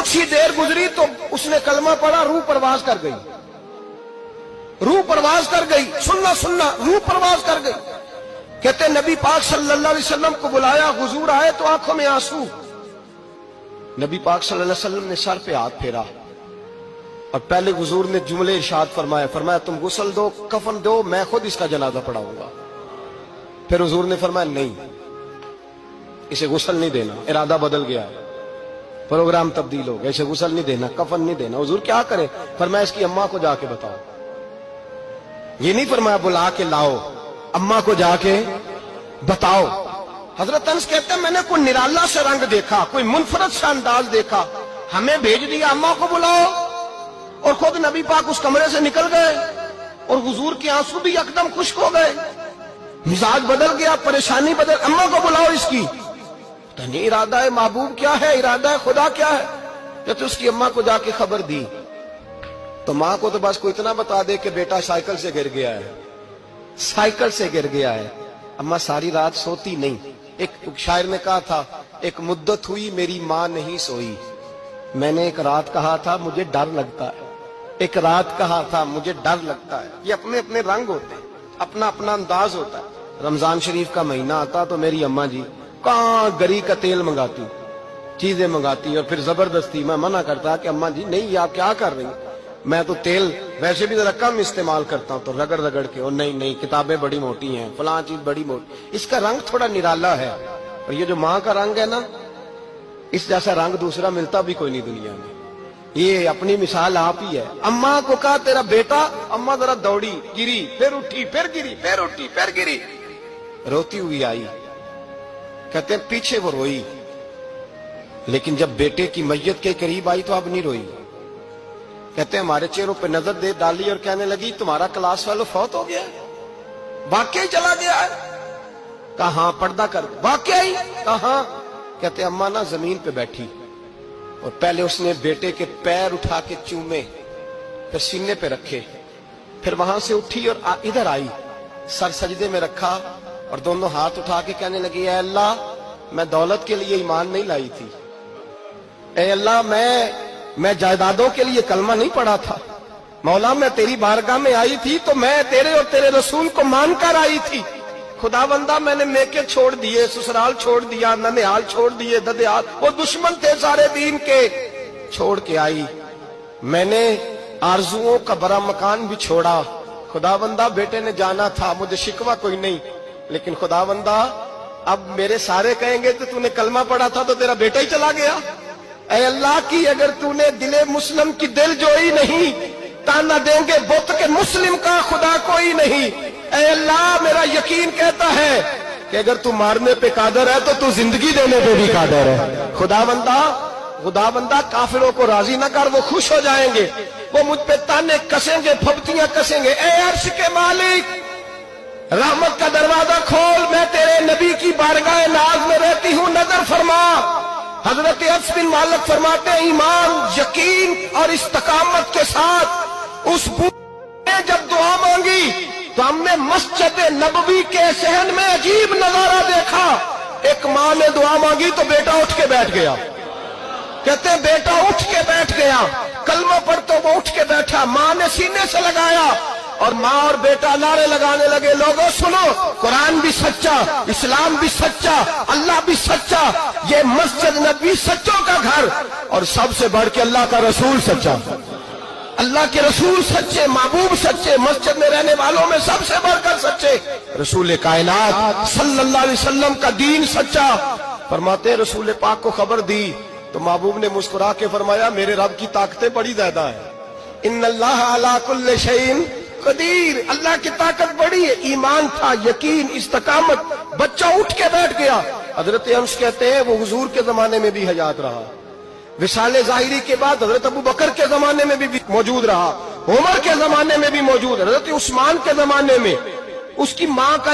कुछ ही देर गुजरी तो उसने कलमा पढ़ा, रूह परवाज कर गई, रूह परवाज कर गई। सुनना सुनना, रूह परवाज कर गई। कहते नबी पाक सल्लल्लाहु अलैहि वसल्लम को बुलाया, हुजूर आए तो आंखों में आंसू। नबी पाक सल्लल्लाहु अलैहि वसल्लम ने सर पे हाथ फेरा और पहले हुजूर ने जुमले इरशाद फरमाया, फरमाया तुम गुस्ल दो, कफन दो, मैं खुद इसका जनाजा पढ़ाऊंगा। फिर हुजूर ने फरमाया नहीं, इसे गुस्ल नहीं देना, इरादा बदल गया है, प्रोग्राम तब्दील हो गया, इसे गुस्ल नहीं देना, कफन नहीं देना। हुजूर क्या करे? फरमाया इसकी अम्मा को जाके बताओ। ये नहीं फरमाया बुला के लाओ, अम्मा को जाके बताओ। हजरत अनस कहते हैं मैंने कोई निराला से रंग देखा, कोई मुनफरद सा अंदाज देखा, हमें भेज दिया अम्मा को बुलाओ, और खुद नबी पाक उस कमरे से निकल गए और हुजूर के आंसू भी एकदम खुश्क हो गए, मिजाज बदल गया, परेशानी बदल। अम्मा को बुलाओ इसकी। तो नहीं, इरादा है महबूब क्या है, इरादा है खुदा क्या है? जब उसकी अम्मा को जाके खबर दी तो माँ को तो बस कोई इतना बता दे कि बेटा साइकिल से गिर गया है, साइकिल से गिर गया है। अम्मा सारी रात सोती नहीं। एक शायर ने कहा था, एक मुद्दत हुई मेरी माँ नहीं सोई, मैंने एक रात कहा था मुझे डर लगता है, एक रात कहा था मुझे डर लगता है। ये अपने अपने रंग होते हैं, अपना अपना अंदाज होता है। रमजान शरीफ का महीना आता तो मेरी अम्मा जी कहाँ गरी का तेल मंगाती, चीजें मंगाती, और फिर जबरदस्ती मैं मना करता कि अम्मा जी नहीं, आप क्या कर रही, मैं तो तेल वैसे भी जरा कम इस्तेमाल करता हूँ, तो रगड़ रगड़ के, और नहीं नहीं किताबें बड़ी मोटी हैं, फलां चीज बड़ी मोटी, इसका रंग थोड़ा निराला है। और ये जो माँ का रंग है ना, इस जैसा रंग दूसरा मिलता भी कोई नहीं दुनिया में। ये अपनी मिसाल आप ही है। अम्मा को कहा तेरा बेटा, अम्मा जरा दौड़ी, गिरी, फिर उठी, फिर गिरी, फिर उठी, फिर गिरी, रोती हुई आई। कहते हैं पीछे वो रोई, लेकिन जब बेटे की मैयत के करीब आई तो अब नहीं रोई। कहते हैं हमारे चेहरों पे नजर दे डाली और कहने लगी तुम्हारा क्लास वालों फौत हो गया, वाकई चला गया है? कहा पर्दा कर, वाकई कहा? कहते अम्मा ना जमीन पे बैठी और पहले उसने बेटे के पैर उठा के चूमे, फिर सीने पे रखे, फिर वहां से उठी और इधर आई, सर सजदे में रखा और दोनों हाथ उठा के कहने लगी ऐ अल्लाह मैं दौलत के लिए ईमान नहीं लाई थी, ऐ अल्लाह मैं जायदादों के लिए कलमा नहीं पढ़ा था, मौला मैं तेरी बारगाह में आई थी तो मैं तेरे और तेरे रसूल को मानकर आई थी। खुदावंदा मैंने मेके छोड़ दिए, ससुराल छोड़ दिया, ननिहाल छोड़ दिए, ददियाल, वो दुश्मन थे सारे दीन के, छोड़ के आई। मैंने आरजुओं का बड़ा मकान भी छोड़ा। खुदावंदा बेटे ने जाना था, मुझे शिकवा कोई नहीं, लेकिन खुदावंदा अब मेरे सारे कहेंगे तो तूने कलमा पढ़ा था तो तेरा बेटा ही चला गया। ऐ अल्लाह की अगर तूने दिले मुस्लिम की दिल जोई नहीं, ताना देंगे बुत के मुस्लिम का खुदा कोई नहीं। ऐ अल्लाह मेरा यकीन कहता है कि अगर तू मारने पे कादर है तो तू जिंदगी देने पे भी कादर है। खुदाबंदा काफिरों को राजी न कर, वो खुश हो जाएंगे, वो मुझ पे ताने कसेंगे, फबतियां कसेंगे। ऐ अर्श के मालिक रहमत का दरवाजा खोल, मैं तेरे नबी की बारगाह नाज में रहती हूँ, नजर फरमा। हजरत अनस बिन मालिक फरमाते हैं ईमान, यकीन और इस्तकामत के साथ उस बूढ़े ने जब दुआ मांगी तो हमने मस्जिद नबवी के सहन में अजीब नजारा देखा। एक माँ ने दुआ मांगी तो बेटा उठ के बैठ गया। कहते बेटा उठ के बैठ गया, कलमा पढ़ तो वो उठ के बैठा, माँ ने सीने से लगाया और माँ और बेटा नारे लगाने लगे, लोगों सुनो, कुरान भी सच्चा, इस्लाम भी सच्चा, अल्लाह भी सच्चा, ये मस्जिद नबी सच्चों का घर, और सबसे बढ़ के अल्लाह का रसूल सच्चा, अल्लाह के रसूल सच्चे, महबूब सच्चे, मस्जिद में रहने वालों में सबसे बढ़कर सच्चे, रसूल कायनात सल्लल्लाहु अलैहि वसल्लम का दीन सच्चा। फरमाते रसूल पाक को खबर दी तो महबूब ने मुस्कुरा के फरमाया मेरे रब की ताकतें बड़ी ज्यादा है, इन्नल्लाह अला कुल्लि शैइन कदीर, अल्लाह की ताकत बड़ी है। ईमान था, यकीन, इस्तकामत, बच्चा उठ के बैठ गया। हजरत अनस कहते हैं वो हुजूर के जमाने में भी हयात रहा, विशाले ज़ाहिरी के बाद हजरत अबू बकर के जमाने में भी मौजूद रहा, उमर के जमाने में भी मौजूद, हजरत उस्मान के जमाने में उसकी माँ का